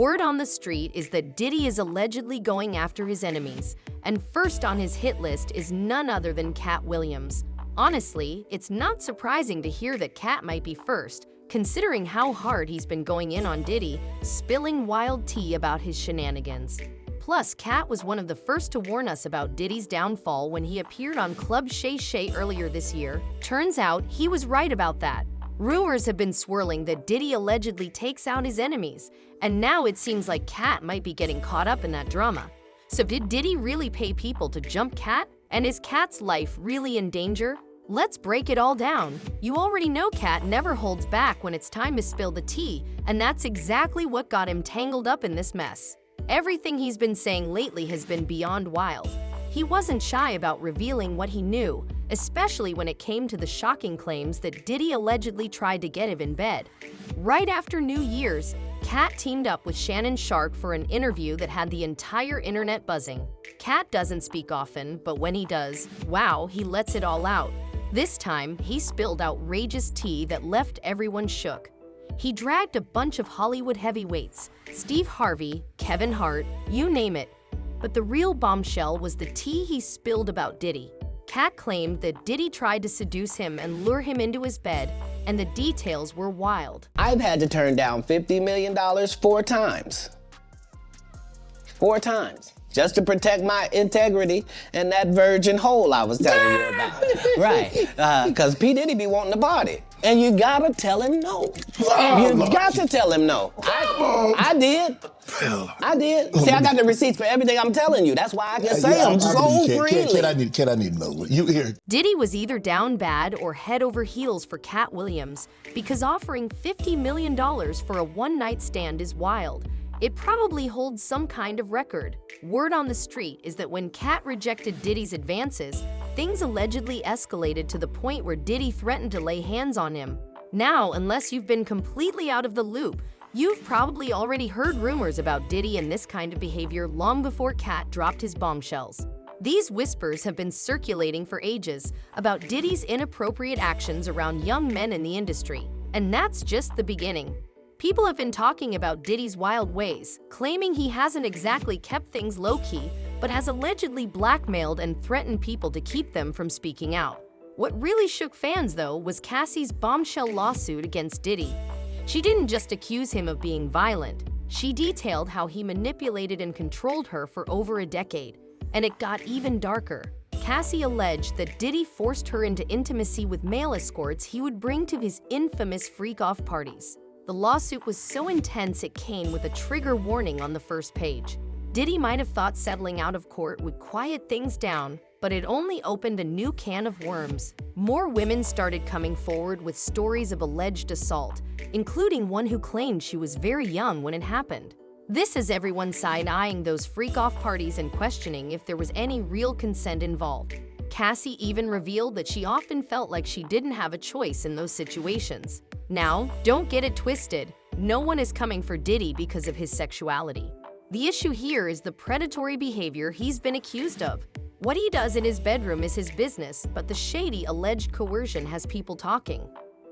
Word on the street is that Diddy is allegedly going after his enemies, and first on his hit list is none other than Katt Williams. Honestly, it's not surprising to hear that Katt might be first, considering how hard he's been going in on Diddy, spilling wild tea about his shenanigans. Plus, Katt was one of the first to warn us about Diddy's downfall when he appeared on Club Shay Shay earlier this year. Turns out, he was right about that. Rumors have been swirling that Diddy allegedly takes out his enemies, and now it seems like Katt might be getting caught up in that drama. So did Diddy really pay people to jump Katt? And is Katt's life really in danger? Let's break it all down. You already know Katt never holds back when it's time to spill the tea, and that's exactly what got him tangled up in this mess. Everything he's been saying lately has been beyond wild. He wasn't shy about revealing what he knew, especially when it came to the shocking claims that Diddy allegedly tried to get him in bed. Right after New Year's, Katt teamed up with Shannon Sharpe for an interview that had the entire internet buzzing. Katt doesn't speak often, but when he does, wow, he lets it all out. This time, he spilled outrageous tea that left everyone shook. He dragged a bunch of Hollywood heavyweights, Steve Harvey, Kevin Hart, you name it. But the real bombshell was the tea he spilled about Diddy. Katt claimed that Diddy tried to seduce him and lure him into his bed, and the details were wild. I've had to turn down $50 million 4 times. 4 times. Just to protect my integrity and that virgin hole I was telling you about. Right, because P. Diddy be wanting to party. And you gotta tell him no. You got to tell him no. I did. I did. See, I got the receipts for everything I'm telling you. That's why I can say them so freely. Kid, I need to know. You hear? Diddy was either down bad or head over heels for Katt Williams, because offering $50 million for a one-night stand is wild. It probably holds some kind of record. Word on the street is that when Katt rejected Diddy's advances, things allegedly escalated to the point where Diddy threatened to lay hands on him. Now, unless you've been completely out of the loop, you've probably already heard rumors about Diddy and this kind of behavior long before Katt dropped his bombshells. These whispers have been circulating for ages about Diddy's inappropriate actions around young men in the industry, and that's just the beginning. People have been talking about Diddy's wild ways, claiming he hasn't exactly kept things low-key, but has allegedly blackmailed and threatened people to keep them from speaking out. What really shook fans, though, was Cassie's bombshell lawsuit against Diddy. She didn't just accuse him of being violent. She detailed how he manipulated and controlled her for over a decade. And it got even darker. Cassie alleged that Diddy forced her into intimacy with male escorts he would bring to his infamous freak-off parties. The lawsuit was so intense it came with a trigger warning on the first page. Diddy might have thought settling out of court would quiet things down, but it only opened a new can of worms. More women started coming forward with stories of alleged assault, including one who claimed she was very young when it happened. This has everyone side-eyeing those freak-off parties and questioning if there was any real consent involved. Cassie even revealed that she often felt like she didn't have a choice in those situations. Now, don't get it twisted. No one is coming for Diddy because of his sexuality. The issue here is the predatory behavior he's been accused of. What he does in his bedroom is his business, but the shady alleged coercion has people talking.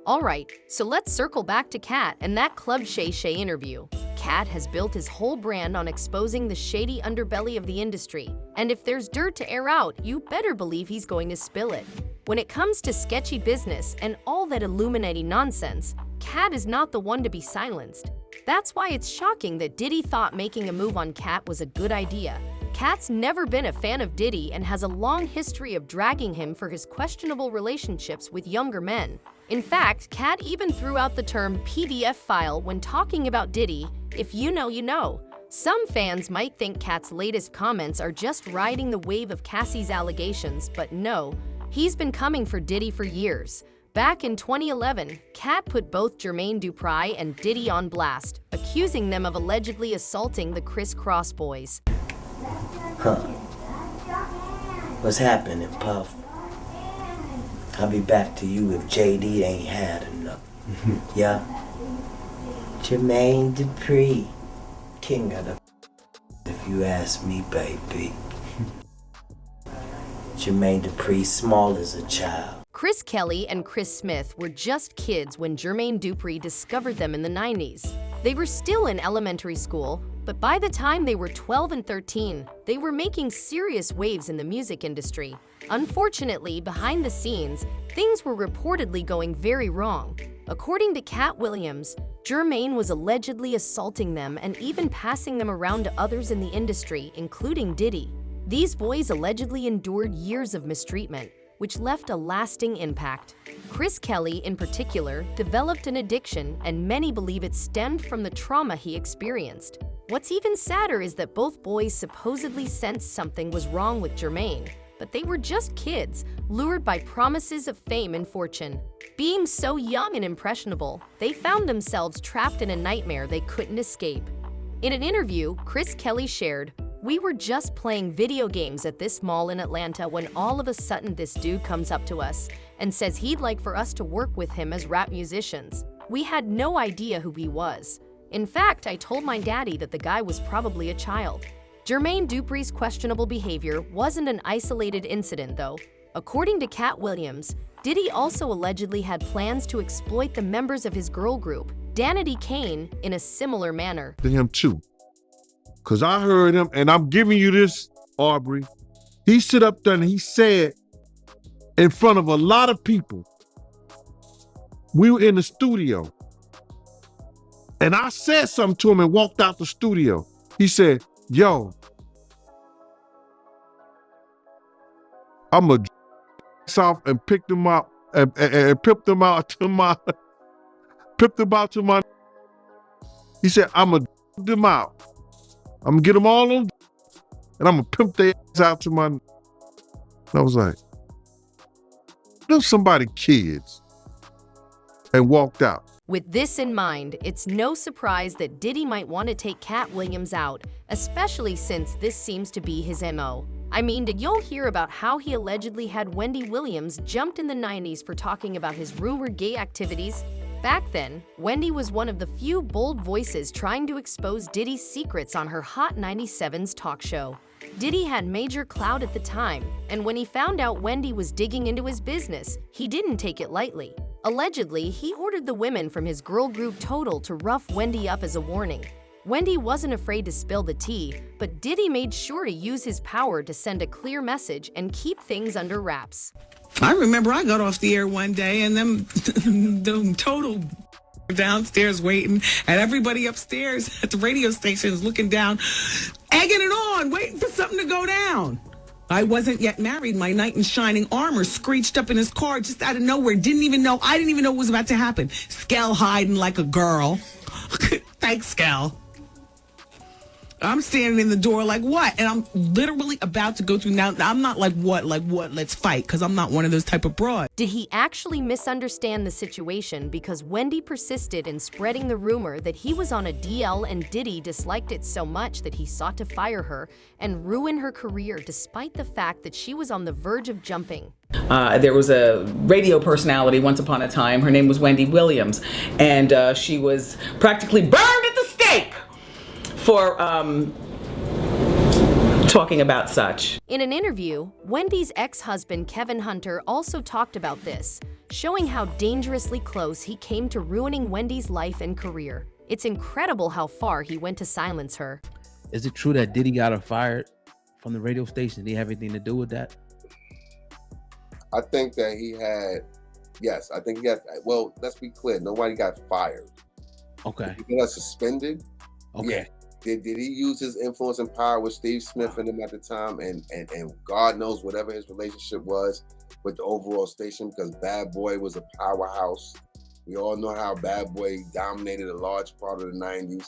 Alright, so let's circle back to Katt and that Club Shay Shay interview. Katt has built his whole brand on exposing the shady underbelly of the industry, and if there's dirt to air out, you better believe he's going to spill it. When it comes to sketchy business and all that Illuminati nonsense, Katt is not the one to be silenced. That's why it's shocking that Diddy thought making a move on Katt was a good idea. Katt's never been a fan of Diddy and has a long history of dragging him for his questionable relationships with younger men. In fact, Katt even threw out the term PDF file when talking about Diddy. If you know, you know. Some fans might think Katt's latest comments are just riding the wave of Cassie's allegations, but no, he's been coming for Diddy for years. Back in 2011, Katt put both Jermaine Dupri and Diddy on blast, accusing them of allegedly assaulting the Criss Cross boys. Huh. What's happening, Puff? I'll be back to you if JD ain't had enough. Yeah? Jermaine Dupri, king of the if you ask me, baby. Jermaine Dupri, small as a child. Chris Kelly and Chris Smith were just kids when Jermaine Dupri discovered them in the 90s. They were still in elementary school, but by the time they were 12 and 13, they were making serious waves in the music industry. Unfortunately, behind the scenes, things were reportedly going very wrong. According to Katt Williams, Jermaine was allegedly assaulting them and even passing them around to others in the industry, including Diddy. These boys allegedly endured years of mistreatment, which left a lasting impact. Chris Kelly, in particular, developed an addiction, and many believe it stemmed from the trauma he experienced. What's even sadder is that both boys supposedly sensed something was wrong with Jermaine, but they were just kids, lured by promises of fame and fortune. Being so young and impressionable, they found themselves trapped in a nightmare they couldn't escape. In an interview, Chris Kelly shared, "We were just playing video games at this mall in Atlanta when all of a sudden this dude comes up to us and says he'd like for us to work with him as rap musicians. We had no idea who he was. In fact, I told my daddy that the guy was probably a child." Jermaine Dupri's questionable behavior wasn't an isolated incident, though. According to Katt Williams, Diddy also allegedly had plans to exploit the members of his girl group, Danity Kane, in a similar manner. To him too, because I heard him, and I'm giving you this, Aubrey. He stood up there and he said, in front of a lot of people, we were in the studio, and I said something to him and walked out the studio. He said, "Yo, I'm a off and pick them out and pip them out to my pip them out to my." He said, "I'm gonna them out. I'm gonna get them all on, and I'm gonna pimp their ass out to my." And I was like, "Them somebody kids," and walked out. With this in mind, it's no surprise that Diddy might want to take Katt Williams out, especially since this seems to be his MO. I mean, did y'all hear about how he allegedly had Wendy Williams jumped in the 90s for talking about his rumored gay activities? Back then, Wendy was one of the few bold voices trying to expose Diddy's secrets on her Hot 97's talk show. Diddy had major clout at the time, and when he found out Wendy was digging into his business, he didn't take it lightly. Allegedly, he ordered the women from his girl group Total to rough Wendy up as a warning. Wendy wasn't afraid to spill the tea, but Diddy made sure to use his power to send a clear message and keep things under wraps. I remember I got off the air one day and them Total downstairs waiting, and everybody upstairs at the radio station is looking down, egging it on, waiting for something to go down. I wasn't yet married. My knight in shining armor screeched up in his car just out of nowhere. I didn't even know what was about to happen. Skell hiding like a girl. Thanks, Skell. I'm standing in the door like, what? And I'm literally about to go through. Now, I'm not like, what, let's fight, because I'm not one of those type of broads. Did he actually misunderstand the situation because Wendy persisted in spreading the rumor that he was on a DL and Diddy disliked it so much that he sought to fire her and ruin her career despite the fact that she was on the verge of jumping? There was a radio personality once upon a time. Her name was Wendy Williams, and she was practically burned at the stake for talking about such. In an interview, Wendy's ex-husband Kevin Hunter also talked about this, showing how dangerously close he came to ruining Wendy's life and career. It's incredible how far he went to silence her. Is it true that Diddy got her fired from the radio station? Did he have anything to do with that? I think that he had, yes, I think he had, well, let's be clear, nobody got fired. Okay. He got suspended. Okay. Yeah. Did he use his influence and power with Steve Smith and him at the time, and God knows whatever his relationship was with the overall station, because Bad Boy was a powerhouse. We all know how Bad Boy dominated a large part of the 90s.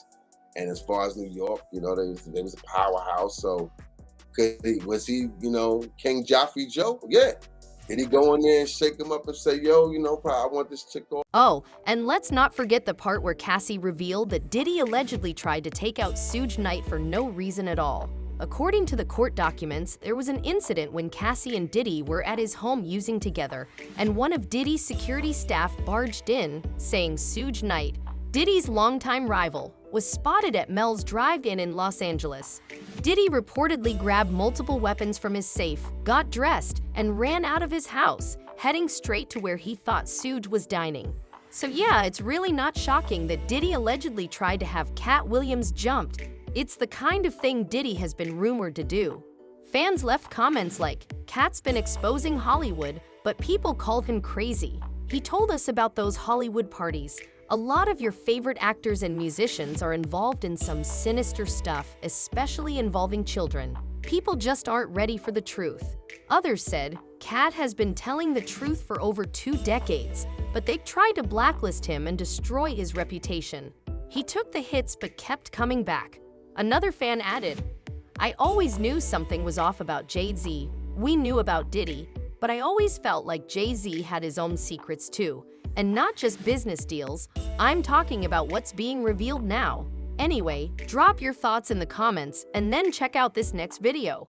And as far as New York, you know, there was a powerhouse. So was he, you know, King Joffrey Joe? Yeah. Did he go in there and shake him up and say, yo, you know, I want this chick off? Oh, and let's not forget the part where Cassie revealed that Diddy allegedly tried to take out Suge Knight for no reason at all. According to the court documents, there was an incident when Cassie and Diddy were at his home using together, and one of Diddy's security staff barged in, saying Suge Knight, Diddy's longtime rival, was spotted at Mel's Drive-In in Los Angeles. Diddy reportedly grabbed multiple weapons from his safe, got dressed, and ran out of his house, heading straight to where he thought Suge was dining. So yeah, it's really not shocking that Diddy allegedly tried to have Katt Williams jumped. It's the kind of thing Diddy has been rumored to do. Fans left comments like, "Katt's been exposing Hollywood, but people call him crazy. He told us about those Hollywood parties. A lot of your favorite actors and musicians are involved in some sinister stuff, especially involving children. People just aren't ready for the truth." Others said, Katt has been telling the truth for over 2 decades, but they tried to blacklist him and destroy his reputation. He took the hits but kept coming back. Another fan added, "I always knew something was off about Jay-Z. We knew about Diddy, but I always felt like Jay-Z had his own secrets too. And not just business deals, I'm talking about what's being revealed now." Anyway, drop your thoughts in the comments and then check out this next video.